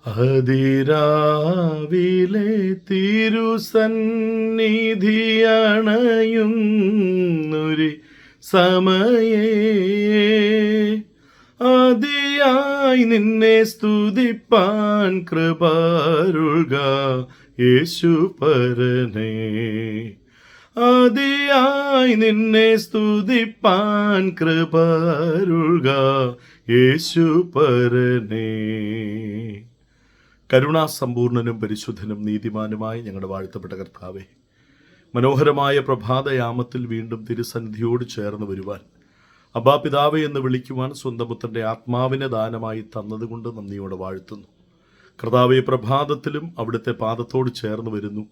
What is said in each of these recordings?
അതിരാവിലെ തിരുസന്നിധിയണയുന്നൊരു സമയേ അതിയായി നിന്നെ സ്തുതിപ്പാൻ കൃപരുൾക യേശു പരനേ. അതിയായി നിന്നെ സ്തുതിപ്പാൻ കൃപരുൾക യേശു പരനേ. കരുണാസമ്പൂർണനും പരിശുദ്ധനും നീതിമാനുമായ ഞങ്ങളുടെ വാഴ്ത്തപ്പെട്ട കർത്താവേ, മനോഹരമായ പ്രഭാതയാമത്തിൽ വീണ്ടും തിരുസന്നിധിയോട് ചേർന്ന് വരുവാൻ, അബ്ബാ പിതാവേ എന്ന് വിളിക്കുവാൻ സ്വന്തം പുത്രൻ്റെ ആത്മാവിനെ ദാനമായി തന്നതുകൊണ്ട് നന്ദിയോടെ വാഴ്ത്തുന്നു. കർത്താവേ, പ്രഭാതത്തിലും അവിടുത്തെ പാദത്തോട് ചേർന്ന് വരുന്നു.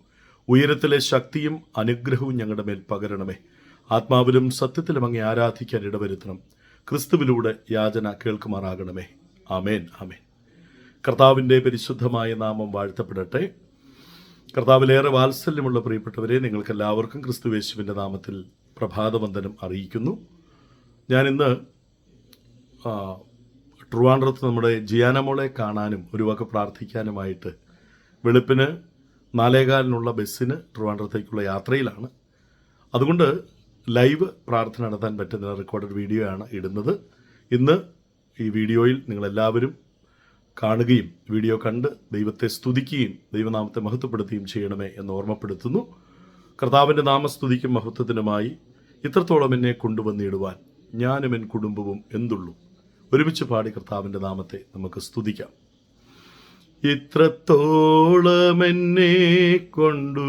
ഉയരത്തിലെ ശക്തിയും അനുഗ്രഹവും ഞങ്ങളുടെ മേൽ പകരണമേ. ആത്മാവിലും സത്യത്തിലും അങ്ങേ ആരാധിക്കാൻ ഇടവരുത്തണം. ക്രിസ്തുവിലൂടെ യാചന കേൾക്കുമാറാകണമേ. ആമേൻ, ആമേൻ. കർത്താവിൻ്റെ പരിശുദ്ധമായ നാമം വാഴ്ത്തപ്പെടട്ടെ. കർത്താവിലേറെ വാത്സല്യമുള്ള പ്രിയപ്പെട്ടവരെ, നിങ്ങൾക്കെല്ലാവർക്കും ക്രിസ്തുയേശുവിൻ്റെ നാമത്തിൽ പ്രഭാതവന്ദനം അറിയിക്കുന്നു. ഞാനിന്ന് ട്രിവാൻഡ്രത്ത് നമ്മുടെ ജിയാനമോളെ കാണാനും ഒരു വക പ്രാർത്ഥിക്കാനുമായിട്ട് വെളുപ്പിന് 4:15 ബസ്സിന് ട്രിവാൻഡ്രത്തേക്കുള്ള യാത്രയിലാണ്. അതുകൊണ്ട് ലൈവ് പ്രാർത്ഥന നടത്താൻ പറ്റുന്ന റെക്കോർഡഡ് വീഡിയോ ആണ് ഇടുന്നത്. ഇന്ന് ഈ വീഡിയോയിൽ നിങ്ങളെല്ലാവരും കാണുകയും വീഡിയോ കണ്ട് ദൈവത്തെ സ്തുതിക്കുകയും ദൈവനാമത്തെ മഹത്വപ്പെടുത്തുകയും ചെയ്യണമേ എന്ന് ഓർമ്മപ്പെടുത്തുന്നു. കർത്താവിൻ്റെ നാമസ്തുതിക്കും മഹത്വത്തിനുമായി ഇത്രത്തോളം എന്നെ കൊണ്ടുവന്നിടുവാൻ ഞാനും എൻ കുടുംബവും എന്തുള്ളൂ. ഒരുമിച്ച് പാടി കർത്താവിൻ്റെ നാമത്തെ നമുക്ക് സ്തുതിക്കാം. ഇത്രത്തോളം എന്നെ കൊണ്ടുവന്നിടുവാൻ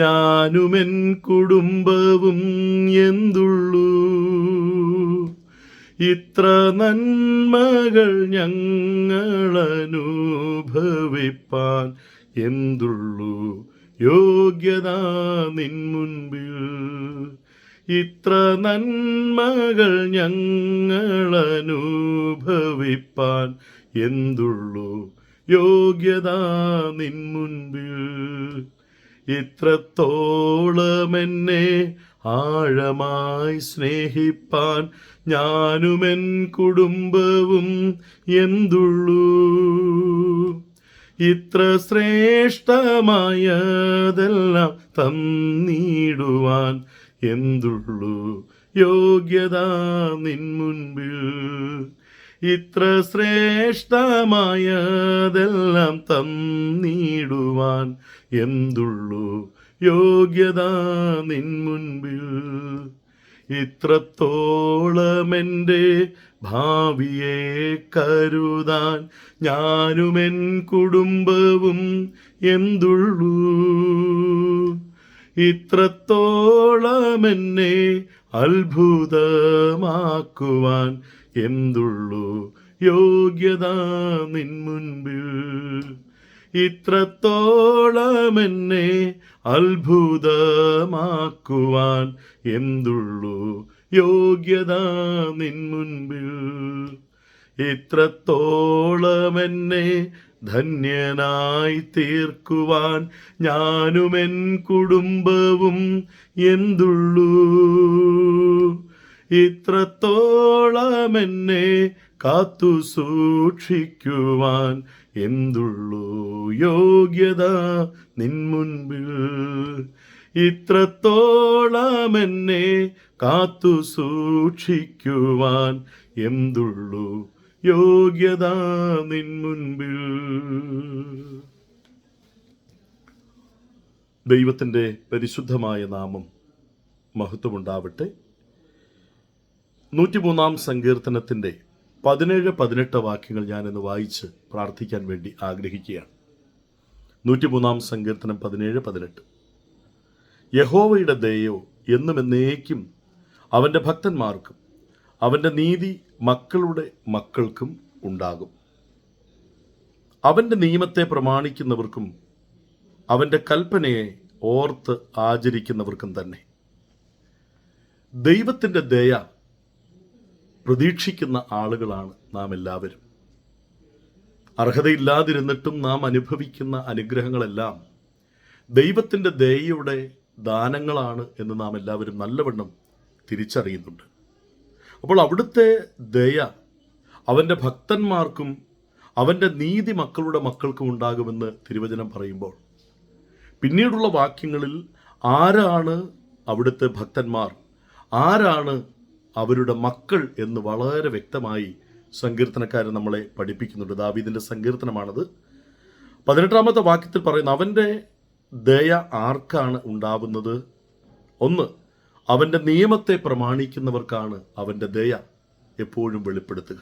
ഞാനും എൻ കുടുംബവും എന്തുള്ളൂ. ഇത്ര നന്മകൾ ഞങ്ങളനുഭവിപ്പാൻ എന്തുള്ളൂ യോഗ്യത നിൻ മുൻപിൽ. ഇത്ര നന്മകൾ ഞങ്ങളനുഭവിപ്പാൻ എന്തുള്ളൂ യോഗ്യത നിൻ മുൻപിൽ. ഇത്രത്തോളം എന്നെ ആഴമായി സ്നേഹിപ്പാൻ ഞാനും എൻ കുടുംബവും എന്തുള്ളൂ. ഇത്ര ശ്രേഷ്ഠമായതെല്ലാം തന്നിടുവാൻ എന്തുള്ളൂ യോഗ്യത നിൻ മുൻപിൽ. ഇത്ര ശ്രേഷ്ഠമായതെല്ലാം തന്നിടുവാൻ എന്തുള്ളൂ യോഗ്യത നിൻ മുൻപിൽ. ഇത്രത്തോളം എൻ്റെ ഭാവിയെ കരുതാൻ ഞാനും എൻ കുടുംബവും എന്തുള്ളൂ. ഇത്രത്തോളം എന്നെ അത്ഭുതമാക്കുവാൻ എന്തുള്ളൂ യോഗ്യത നിൻ മുൻപിൽ. ഇത്രത്തോളം എന്നെ അത്ഭുതമാക്കുവാൻ എന്തുള്ളൂ യോഗ്യത നിൻ മുൻപിൽ. ഇത്രത്തോളം എന്നെ ധന്യനായി തീർക്കുവാൻ ഞാനും എൻ കുടുംബവും എന്തുള്ളൂ. ഇത്രത്തോളം എന്നെ കാത്തു സൂക്ഷിക്കുവാൻ എന്തുള്ളൂ യോഗ്യത നിൻ മുൻപിൽ. ഇത്രത്തോളം എന്നെ കാത്തു സൂക്ഷിക്കുവാൻ എന്തുള്ളൂ യോഗ്യത നിൻ മുൻപിൽ. ദൈവത്തിൻ്റെ പരിശുദ്ധമായ നാമം മഹത്വമുണ്ടാവട്ടെ. 103 സങ്കീർത്തനത്തിൻ്റെ 17-18 വാക്യങ്ങൾ ഞാനിന്ന് വായിച്ച് പ്രാർത്ഥിക്കാൻ വേണ്ടി ആഗ്രഹിക്കുകയാണ്. 103 സങ്കീർത്തനം 17-18. യഹോവയുടെ ദയയോ എന്നും എന്നേക്കും അവൻ്റെ ഭക്തന്മാർക്കും അവൻ്റെ നീതി മക്കളുടെ മക്കൾക്കും ഉണ്ടാകും. അവൻ്റെ നിയമത്തെ പ്രമാണിക്കുന്നവർക്കും അവൻ്റെ കൽപ്പനയെ ഓർത്ത് ആചരിക്കുന്നവർക്കും തന്നെ. ദൈവത്തിൻ്റെ ദയ പ്രതീക്ഷിക്കുന്ന ആളുകളാണ് നാം എല്ലാവരും. അർഹതയില്ലാതിരുന്നിട്ടും നാം അനുഭവിക്കുന്ന അനുഗ്രഹങ്ങളെല്ലാം ദൈവത്തിൻ്റെ ദയയുടെ ദാനങ്ങളാണ് എന്ന് നാം എല്ലാവരും നല്ലവണ്ണം തിരിച്ചറിയുന്നുണ്ട്. അപ്പോൾ അവിടുത്തെ ദയ അവൻ്റെ ഭക്തന്മാർക്കും അവൻ്റെ നീതി മക്കളുടെ മക്കൾക്കും ഉണ്ടാകുമെന്ന് തിരുവചനം പറയുമ്പോൾ, പിന്നീടുള്ള വാക്യങ്ങളിൽ ആരാണ് അവിടുത്തെ ഭക്തന്മാർ, ആരാണ് അവരുടെ മക്കൾ എന്ന് വളരെ വ്യക്തമായി സങ്കീർത്തനക്കാരൻ നമ്മളെ പഠിപ്പിക്കുന്നുണ്ട്. ദാവീദിൻ്റെ സങ്കീർത്തനമാണത്. 18-ാമത്തെ വാക്യത്തിൽ പറയുന്നു, അവൻ്റെ ദയ ആർക്കാണ് ഉണ്ടാവുന്നത്? ഒന്ന്, അവൻ്റെ നിയമത്തെ പ്രമാണിക്കുന്നവർക്കാണ് അവൻ്റെ ദയ എപ്പോഴും വെളിപ്പെടുത്തുക.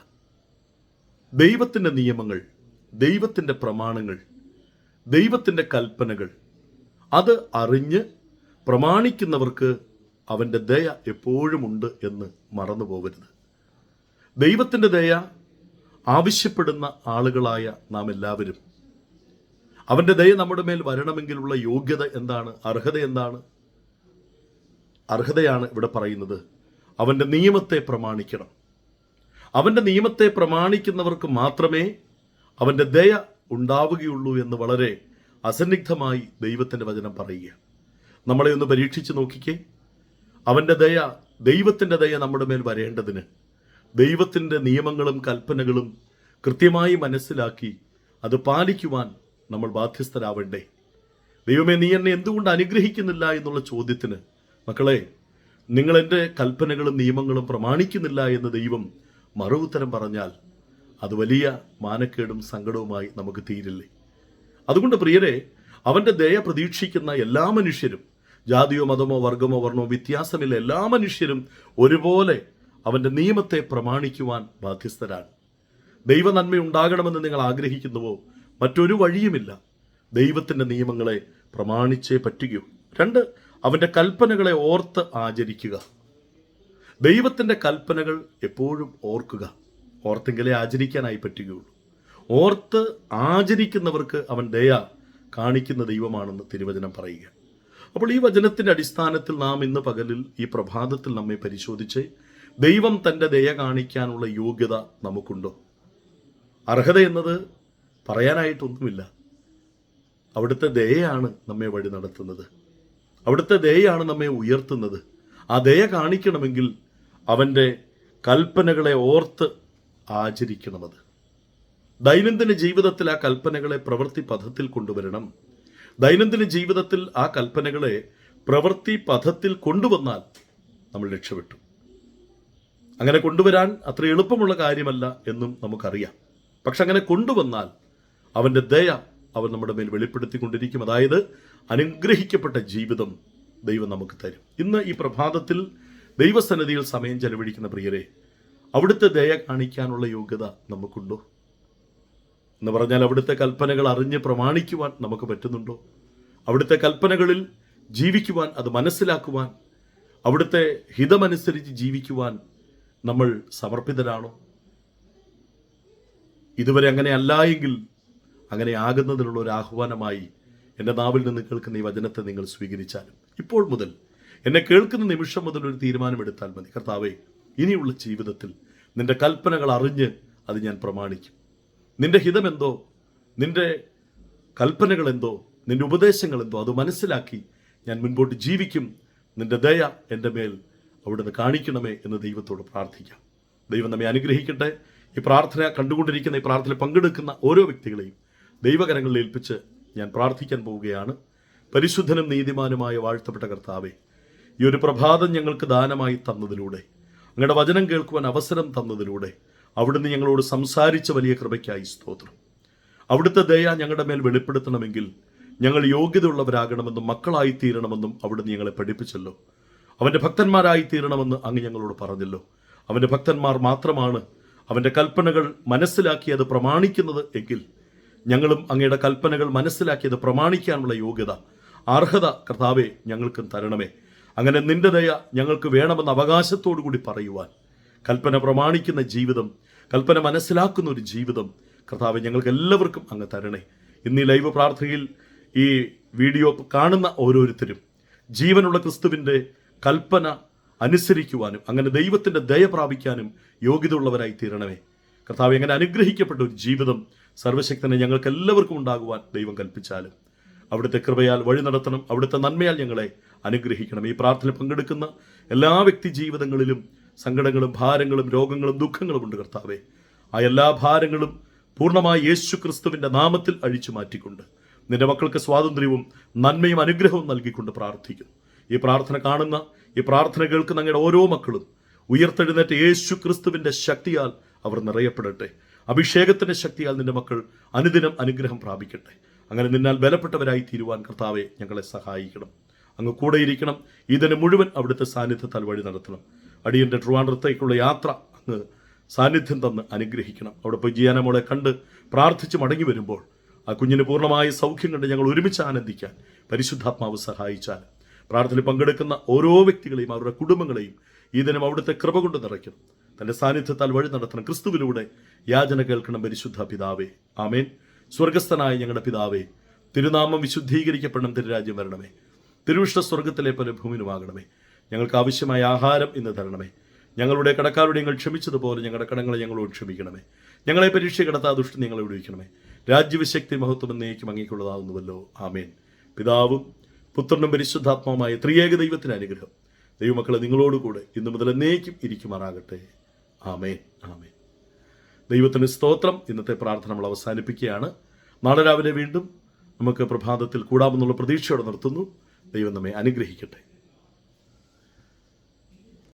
ദൈവത്തിൻ്റെ നിയമങ്ങൾ, ദൈവത്തിൻ്റെ പ്രമാണങ്ങൾ, ദൈവത്തിൻ്റെ കൽപ്പനകൾ അത് അറിഞ്ഞ് പ്രമാണിക്കുന്നവർക്ക് അവൻ്റെ ദയ എപ്പോഴും ഉണ്ട് എന്ന് മറന്നു പോകരുത്. ദൈവത്തിൻ്റെ ദയ ആവശ്യപ്പെടുന്ന ആളുകളായ നാം എല്ലാവരും, അവൻ്റെ ദയ നമ്മുടെ മേൽ വരണമെങ്കിലുള്ള യോഗ്യത എന്താണ്, അർഹത എന്താണ്? അർഹതയാണ് ഇവിടെ പറയുന്നത്. അവൻ്റെ നിയമത്തെ പ്രമാണിക്കണം. അവൻ്റെ നിയമത്തെ പ്രമാണിക്കുന്നവർക്ക് മാത്രമേ അവൻ്റെ ദയ ഉണ്ടാവുകയുള്ളൂ എന്ന് വളരെ അസന്നിഗ്ധമായി ദൈവത്തിൻ്റെ വചനം പറയുക. നമ്മളെ ഒന്ന് പരീക്ഷിച്ച് നോക്കിക്കേ. അവൻ്റെ ദയ, ദൈവത്തിൻ്റെ ദയ നമ്മുടെ മേൽ വരേണ്ടതിന് ദൈവത്തിൻ്റെ നിയമങ്ങളും കൽപ്പനകളും കൃത്യമായി മനസ്സിലാക്കി അത് പാലിക്കുവാൻ നമ്മൾ ബാധ്യസ്ഥരാവണ്ടേ? ദൈവമേ, നീ എന്നെ എന്തുകൊണ്ട് അനുഗ്രഹിക്കുന്നില്ല എന്നുള്ള ചോദ്യത്തിന്, മക്കളെ, നിങ്ങൾ എൻ്റെ കൽപ്പനകളും നിയമങ്ങളും പ്രമാണിക്കുന്നില്ല എന്ന് ദൈവം മറുഉത്തരം പറഞ്ഞാൽ അത് വലിയ മാനക്കേടും സങ്കടവുമായി നമുക്ക് തീരില്ലേ? അതുകൊണ്ട് പ്രിയരെ, അവൻ്റെ ദയ പ്രതീക്ഷിക്കുന്ന എല്ലാ മനുഷ്യരും, ജാതിയോ മതമോ വർഗമോ വർണ്ണമോ വ്യത്യാസമില്ല, എല്ലാ മനുഷ്യരും ഒരുപോലെ അവൻ്റെ നിയമത്തെ പ്രമാണിക്കുവാൻ ബാധ്യസ്ഥരാണ്. ദൈവ നന്മയുണ്ടാകണമെന്ന് നിങ്ങൾ ആഗ്രഹിക്കുന്നുവോ? മറ്റൊരു വഴിയുമില്ല. ദൈവത്തിൻ്റെ നിയമങ്ങളെ പ്രമാണിച്ചേ പറ്റുകയൂ. 2, അവൻ്റെ കൽപ്പനകളെ ഓർത്ത് ആചരിക്കുക. ദൈവത്തിൻ്റെ കൽപ്പനകൾ എപ്പോഴും ഓർക്കുക. ഓർത്തെങ്കിലേ ആചരിക്കാനായി പറ്റുകയുള്ളൂ. ഓർത്ത് ആചരിക്കുന്നവർക്ക് അവൻ ദയ കാണിക്കുന്ന ദൈവമാണെന്ന് തിരുവചനം പറയുക. അപ്പോൾ ഈ വചനത്തിൻ്റെ അടിസ്ഥാനത്തിൽ നാം ഇന്ന് പകലിൽ, ഈ പ്രഭാതത്തിൽ നമ്മെ പരിശോധിച്ച്, ദൈവം തൻ്റെ ദയ കാണിക്കാനുള്ള യോഗ്യത നമുക്കുണ്ടോ? അർഹത എന്നത് പറയാനായിട്ടൊന്നുമില്ല. അവിടുത്തെ ദയയാണ് നമ്മെ വഴി നടത്തുന്നത്. അവിടുത്തെ ദയയാണ് നമ്മെ ഉയർത്തുന്നത്. ആ ദയ കാണിക്കണമെങ്കിൽ അവൻ്റെ കൽപ്പനകളെ ഓർത്ത് ആചരിക്കണമത്. ദൈനംദിന ജീവിതത്തിൽ ആ കൽപ്പനകളെ പ്രവൃത്തി പഥത്തിൽ കൊണ്ടുവരണം. ദൈനംദിന ജീവിതത്തിൽ ആ കൽപ്പനകളെ പ്രവൃത്തി പഥത്തിൽ കൊണ്ടുവന്നാൽ നമ്മൾ രക്ഷപ്പെട്ടു. അങ്ങനെ കൊണ്ടുവരാൻ അത്ര എളുപ്പമുള്ള കാര്യമല്ല എന്നും നമുക്കറിയാം. പക്ഷെ അങ്ങനെ കൊണ്ടുവന്നാൽ അവൻ്റെ ദയ അവൻ നമ്മുടെ മേൽ വെളിപ്പെടുത്തിക്കൊണ്ടിരിക്കും. അതായത് അനുഗ്രഹിക്കപ്പെട്ട ജീവിതം ദൈവം നമുക്ക് തരും. ഇന്ന് ഈ പ്രഭാതത്തിൽ ദൈവസന്നിധിയിൽ സമയം ചെലവഴിക്കുന്ന പ്രിയരെ, അവിടുത്തെ ദയ കാണിക്കാനുള്ള യോഗ്യത നമുക്കുണ്ടോ? എന്ന് പറഞ്ഞാൽ അവിടുത്തെ കൽപ്പനകൾ അറിഞ്ഞ് പ്രമാണിക്കുവാൻ നമുക്ക് പറ്റുന്നുണ്ടോ? അവിടുത്തെ കൽപ്പനകളിൽ ജീവിക്കുവാൻ, അത് മനസ്സിലാക്കുവാൻ, അവിടുത്തെ ഹിതമനുസരിച്ച് ജീവിക്കുവാൻ നമ്മൾ സമർപ്പിതരാണോ? ഇതുവരെ അങ്ങനെ അല്ല എങ്കിൽ അങ്ങനെ ആകുന്നതിനുള്ള ഒരു ആഹ്വാനമായി എൻ്റെ നാവിൽ നിന്ന് കേൾക്കുന്ന ഈ വചനത്തെ നിങ്ങൾ സ്വീകരിച്ചാലും, ഇപ്പോൾ മുതൽ എന്നെ കേൾക്കുന്ന നിമിഷം മുതൽ ഒരു തീരുമാനമെടുത്താൽ മതി. കർത്താവേ, ഇനിയുള്ള ജീവിതത്തിൽ നിന്റെ കൽപ്പനകൾ അറിഞ്ഞ് അത് ഞാൻ പ്രമാണിക്കും. നിന്റെ ഹിതമെന്തോ, നിന്റെ കൽപ്പനകൾ എന്തോ, നിന്റെ ഉപദേശങ്ങൾ എന്തോ, അത് മനസ്സിലാക്കി ഞാൻ മുൻപോട്ട് ജീവിക്കും. നിന്റെ ദയ എൻ്റെ മേൽ അവിടുന്ന് കാണിക്കണമേ എന്ന് ദൈവത്തോട് പ്രാർത്ഥിക്കാം. ദൈവം നമ്മെ അനുഗ്രഹിക്കട്ടെ. ഈ പ്രാർത്ഥന കണ്ടുകൊണ്ടിരിക്കുന്ന, ഈ പ്രാർത്ഥനയിൽ പങ്കെടുക്കുന്ന ഓരോ വ്യക്തികളെയും ദൈവകരങ്ങളിൽ ഏൽപ്പിച്ച് ഞാൻ പ്രാർത്ഥിക്കാൻ പോവുകയാണ്. പരിശുദ്ധനും നീതിമാനുമായ വാഴ്ത്തപ്പെട്ട കർത്താവേ, ഈ ഒരു പ്രഭാതം ഞങ്ങൾക്ക് ദാനമായി തന്നതിലൂടെ, അങ്ങയുടെ വചനം കേൾക്കുവാൻ അവസരം തന്നതിലൂടെ അവിടുന്ന് ഞങ്ങളോട് സംസാരിച്ച വലിയ കൃപയ്ക്കായി സ്തോത്രം. അവിടുത്തെ ദയ ഞങ്ങളുടെ മേൽ വെളിപ്പെടുത്തണമെങ്കിൽ ഞങ്ങൾ യോഗ്യതയുള്ളവരാകണമെന്നും മക്കളായി തീരണമെന്നും അവിടുന്ന് ഞങ്ങളെ പഠിപ്പിച്ചല്ലോ. അവൻ്റെ ഭക്തന്മാരായി തീരണമെന്ന് അങ്ങ് ഞങ്ങളോട് പറഞ്ഞല്ലോ. അവൻ്റെ ഭക്തന്മാർ മാത്രമാണ് അവൻ്റെ കൽപ്പനകൾ മനസ്സിലാക്കി അത് പ്രമാണിക്കുന്നത് എങ്കിൽ ഞങ്ങളും അങ്ങയുടെ കൽപ്പനകൾ മനസ്സിലാക്കിയത് പ്രമാണിക്കാനുള്ള യോഗ്യത, അർഹത കർത്താവെ ഞങ്ങൾക്കും തരണമേ. അങ്ങനെ നിന്റെ ദയ ഞങ്ങൾക്ക് വേണമെന്ന അവകാശത്തോടു കൂടി പറയുവാൻ, കൽപ്പന പ്രമാണിക്കുന്ന ജീവിതം, കൽപ്പന മനസ്സിലാക്കുന്ന ഒരു ജീവിതം കർത്താവെ ഞങ്ങൾക്ക് എല്ലാവർക്കും അങ്ങ് തരണേ. ഇന്ന് ഈ ലൈവ് പ്രാർത്ഥനയിൽ ഈ വീഡിയോ കാണുന്ന ഓരോരുത്തരും ജീവനുള്ള ക്രിസ്തുവിൻ്റെ കൽപ്പന അനുസരിക്കുവാനും അങ്ങനെ ദൈവത്തിൻ്റെ ദയ പ്രാപിക്കാനും യോഗ്യതയുള്ളവരായി തീരണമേ. കർത്താവെ, അങ്ങനെ അനുഗ്രഹിക്കപ്പെട്ട ഒരു ജീവിതം സർവശക്തനെ ഞങ്ങൾക്ക് എല്ലാവർക്കും ഉണ്ടാകുവാൻ ദൈവം കൽപ്പിച്ചാലും അവിടുത്തെ കൃപയാൽ വഴി നടത്തണം. അവിടുത്തെ നന്മയാൽ ഞങ്ങളെ അനുഗ്രഹിക്കണം. ഈ പ്രാർത്ഥന പങ്കെടുക്കുന്ന എല്ലാ വ്യക്തി ജീവിതങ്ങളിലും സങ്കടങ്ങളും ഭാരങ്ങളും രോഗങ്ങളും ദുഃഖങ്ങളും ഉണ്ട് കർത്താവെ. ആ എല്ലാ ഭാരങ്ങളും പൂർണ്ണമായി യേശു ക്രിസ്തുവിൻ്റെ നാമത്തിൽ അഴിച്ചു മാറ്റിക്കൊണ്ട് നിന്റെ മക്കൾക്ക് സ്വാതന്ത്ര്യവും നന്മയും അനുഗ്രഹവും നൽകിക്കൊണ്ട് പ്രാർത്ഥിക്കുന്നു. ഈ പ്രാർത്ഥന കാണുന്ന, ഈ പ്രാർത്ഥന കേൾക്കുന്ന അങ്ങയുടെ ഓരോ മക്കളും ഉയർത്തെഴുന്നേറ്റ് യേശു ക്രിസ്തുവിൻ്റെ ശക്തിയാൽ അവർ നിറയപ്പെടട്ടെ. അഭിഷേകത്തിൻ്റെ ശക്തിയാൽ നിന്റെ മക്കൾ അനുദിനം അനുഗ്രഹം പ്രാപിക്കട്ടെ. അങ്ങനെ നിന്നാൽ ബലപ്പെട്ടവരായി തീരുവാൻ കർത്താവെ ഞങ്ങളെ സഹായിക്കണം. അങ്ങ് കൂടെയിരിക്കണം. ഇതിന് മുഴുവൻ അവിടുത്തെ സാന്നിധ്യത്താൽ വഴി നടത്തണം. അടിയൻ്റെ ട്രിവാൻഡ്രത്തേക്കുള്ള യാത്ര അങ്ങ് സാന്നിധ്യം തന്ന് അനുഗ്രഹിക്കണം. അവിടെ പോയി ജിയാന മോളെ കണ്ട് പ്രാർത്ഥിച്ച് മടങ്ങി വരുമ്പോൾ ആ കുഞ്ഞിന് പൂർണ്ണമായ സൗഖ്യം കണ്ട് ഞങ്ങൾ ഒരുമിച്ച് ആനന്ദിക്കാൻ പരിശുദ്ധാത്മാവ് സഹായിച്ചാൽ, പ്രാർത്ഥനയിൽ പങ്കെടുക്കുന്ന ഓരോ വ്യക്തികളെയും അവരുടെ കുടുംബങ്ങളെയും ഈ ദിനം അവിടുത്തെ കൃപ കൊണ്ട് നിറയ്ക്കണം. തൻ്റെ സാന്നിധ്യത്താൽ വഴി നടത്തണം. ക്രിസ്തുവിലൂടെ യാചന കേൾക്കണം പരിശുദ്ധ പിതാവേ. ആമേൻ. സ്വർഗസ്ഥനായ ഞങ്ങളുടെ പിതാവേ, തിരുനാമം വിശുദ്ധീകരിക്കപ്പെടണം. തിരുരാജ്യം വരണമേ. തിരുവിഷ്ട സ്വർഗത്തിലെ പോലെ ഭൂമിയിലുമാകണമേ. ഞങ്ങൾക്ക് ആവശ്യമായ ആഹാരം ഇന്ന് തരണമേ. ഞങ്ങളുടെ കടക്കാരുടെ ഞങ്ങൾ ക്ഷമിച്ചതുപോലെ ഞങ്ങളുടെ കടങ്ങളെ ഞങ്ങളോട് ക്ഷമിക്കണമേ. ഞങ്ങളെ പരീക്ഷ കിടത്താ ദുഷ്ടം ഞങ്ങളെ വിടുവിക്കണമേ. രാജ്യവിശക്തി മഹത്വം എന്നേക്കും അങ്ങേക്കുള്ളതാകുന്നുവല്ലോ. ആമേൻ. പിതാവും പുത്രനും പരിശുദ്ധാത്മാവുമായ ത്രിയേക ദൈവത്തിന് അനുഗ്രഹം ദൈവമക്കളെ നിങ്ങളോടുകൂടെ ഇന്നു മുതൽ എന്നേക്കും ഇരിക്കുമാറാകട്ടെ. ആമേൻ. ആമേൻ. ദൈവത്തിന് സ്തോത്രം. ഇന്നത്തെ പ്രാർത്ഥന നമ്മൾ അവസാനിപ്പിക്കുകയാണ്. നാളെ രാവിലെ വീണ്ടും നമുക്ക് പ്രഭാതത്തിൽ കൂടാമെന്നുള്ള പ്രതീക്ഷയോടെ നിർത്തുന്നു. ദൈവം നമ്മെ അനുഗ്രഹിക്കട്ടെ.